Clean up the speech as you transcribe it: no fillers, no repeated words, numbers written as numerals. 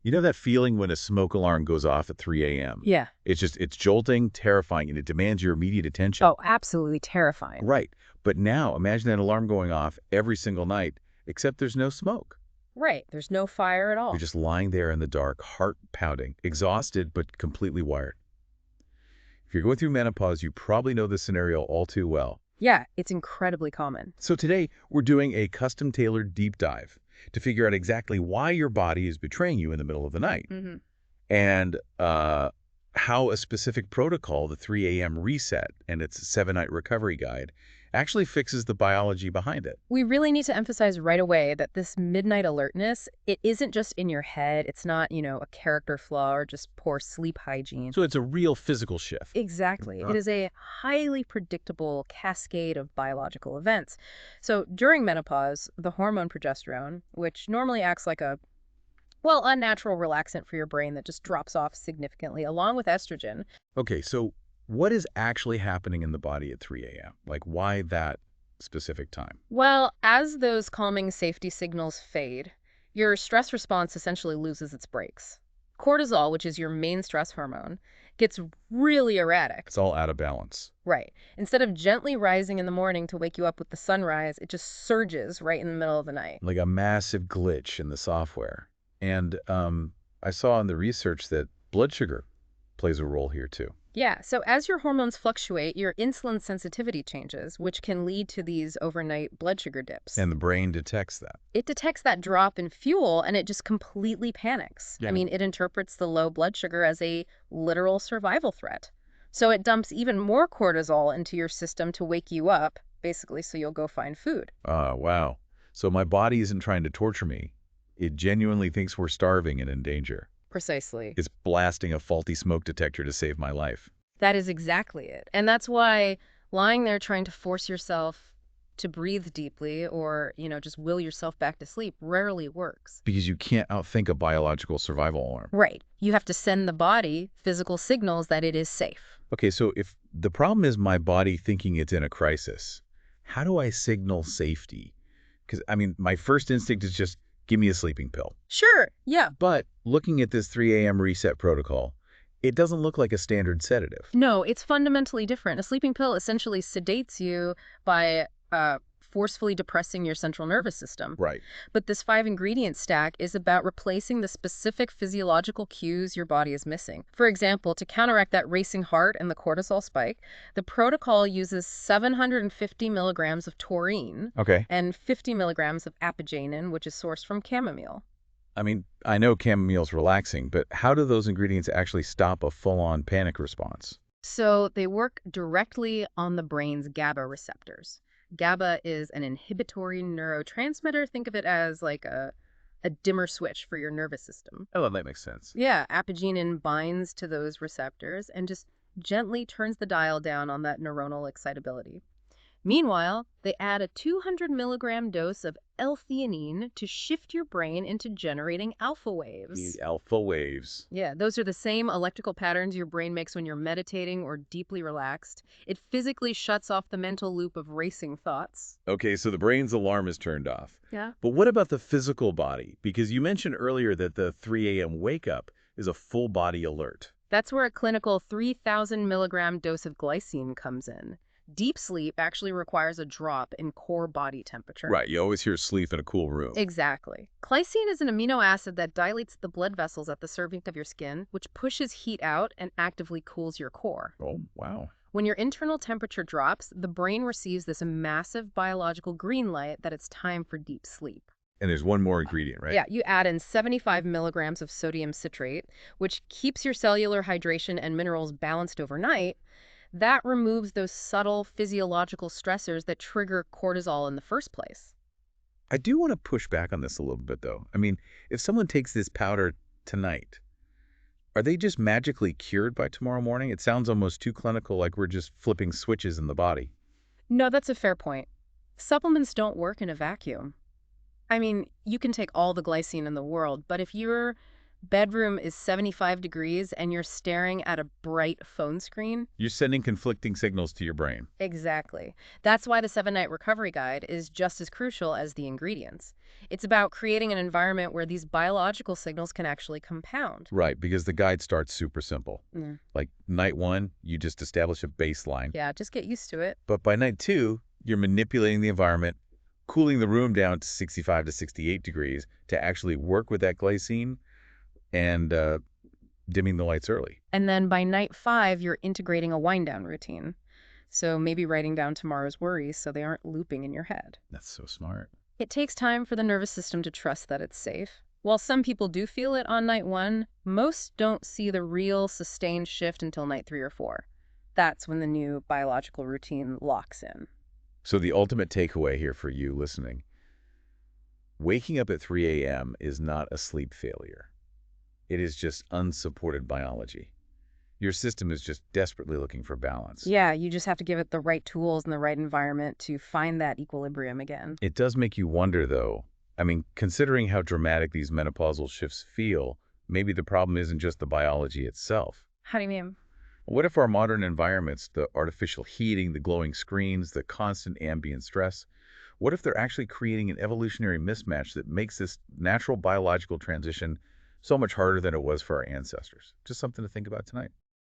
You know that feeling when a smoke alarm goes off at 3 a.m.? Yeah. It's jolting, terrifying, and it demands your immediate attention. Oh, absolutely terrifying. Right. But now, imagine that alarm going off every single night, except there's no smoke. Right. There's no fire at You're all. just lying there in the dark, heart pounding, exhausted, but completely wired. If you're going through menopause, you probably know this scenario all too well. Yeah, it's incredibly common. So today, we're doing a custom-tailored deep dive to figure out exactly why your body is betraying you in the middle of the night. And how a specific protocol, the 3 a.m. reset and its 7-night recovery guide, actually fixes the biology behind it. We really need to emphasize right away that this midnight alertness, it isn't just in your head. It's not, a character flaw or just poor sleep hygiene. So it's a real physical shift. Exactly. It is a highly predictable cascade of biological events. So during menopause, the hormone progesterone, which normally acts like a unnatural relaxant for your brain that just drops off significantly, along with estrogen. Okay, so what is actually happening in the body at 3 a.m.? Like, why that specific time? Well, as those calming safety signals fade, your stress response essentially loses its brakes. Cortisol, which is your main stress hormone, gets really erratic. It's all out of balance. Right. Instead of gently rising in the morning to wake you up with the sunrise, it just surges right in the middle of the night. Like a massive glitch in the software. And I saw in the research that blood sugar plays a role here too. Yeah, so as your hormones fluctuate, your insulin sensitivity changes, which can lead to these overnight blood sugar dips. And the brain detects that. It detects that drop in fuel and it just completely panics. Yeah. I mean, it interprets the low blood sugar as a literal survival threat. So it dumps even more cortisol into your system to wake you up, basically, so you'll go find food. Wow. So my body isn't trying to torture me. It genuinely thinks we're starving and in danger. Precisely. It's blasting a faulty smoke detector to save my life. That is exactly it. And that's why lying there trying to force yourself to breathe deeply or, just will yourself back to sleep rarely works. Because you can't outthink a biological survival alarm. Right. You have to send the body physical signals that it is safe. Okay, so if the problem is my body thinking it's in a crisis, how do I signal safety? Because, my first instinct is just give me a sleeping pill. Sure, yeah. But looking at this 3 a.m. reset protocol, it doesn't look like a standard sedative. No, it's fundamentally different. A sleeping pill essentially sedates you by forcefully depressing your central nervous system. Right. But this 5-ingredient stack is about replacing the specific physiological cues your body is missing. For example, to counteract that racing heart and the cortisol spike, the protocol uses 750 milligrams of taurine and 50 milligrams of apigenin, which is sourced from chamomile. I know chamomile's relaxing, but how do those ingredients actually stop a full-on panic response? So they work directly on the brain's GABA receptors. GABA is an inhibitory neurotransmitter. Think of it as like a dimmer switch for your nervous system. Oh, that makes sense. Yeah, apigenin binds to those receptors and just gently turns the dial down on that neuronal excitability. Meanwhile, they add a 200 milligram dose of L-theanine to shift your brain into generating alpha waves. Alpha waves. Yeah, those are the same electrical patterns your brain makes when you're meditating or deeply relaxed. It physically shuts off the mental loop of racing thoughts. Okay, so the brain's alarm is turned off. Yeah. But what about the physical body? Because you mentioned earlier that the 3 a.m. wake up is a full body alert. That's where a clinical 3,000 milligram dose of glycine comes in. Deep sleep actually requires a drop in core body temperature. Right, you always hear sleep in a cool room. Exactly. Glycine is an amino acid that dilates the blood vessels at the cervix of your skin, which pushes heat out and actively cools your core. Oh, wow. When your internal temperature drops, the brain receives this massive biological green light that it's time for deep sleep. And there's one more ingredient, right? Yeah, you add in 75 milligrams of sodium citrate, which keeps your cellular hydration and minerals balanced overnight. That removes those subtle physiological stressors that trigger cortisol in the first place. I do want to push back on this a little bit, though. If someone takes this powder tonight, are they just magically cured by tomorrow morning? It sounds almost too clinical, like we're just flipping switches in the body. No, that's a fair point. Supplements don't work in a vacuum. You can take all the glycine in the world, but if you're Bedroom is 75 degrees and you're staring at a bright phone screen. You're sending conflicting signals to your brain. Exactly. That's why the 7-night recovery guide is just as crucial as the ingredients. It's about creating an environment where these biological signals can actually compound. Right, because the guide starts super simple. Mm. Like night 1, you just establish a baseline. Yeah, just get used to it. But by night 2, you're manipulating the environment, cooling the room down to 65 to 68 degrees to actually work with that glycine and dimming the lights early. And then by night 5, you're integrating a wind down routine. So maybe writing down tomorrow's worries so they aren't looping in your head. That's so smart. It takes time for the nervous system to trust that it's safe. While some people do feel it on night 1, most don't see the real sustained shift until night 3 or 4. That's when the new biological routine locks in. So the ultimate takeaway here for you listening, waking up at 3 a.m. is not a sleep failure. It is just unsupported biology. Your system is just desperately looking for balance. Yeah, you just have to give it the right tools and the right environment to find that equilibrium again. It does make you wonder, though. I mean, considering how dramatic these menopausal shifts feel, maybe the problem isn't just the biology itself. How do you mean? What if our modern environments, the artificial heating, the glowing screens, the constant ambient stress, what if they're actually creating an evolutionary mismatch that makes this natural biological transition so much harder than it was for our ancestors? Just something to think about tonight.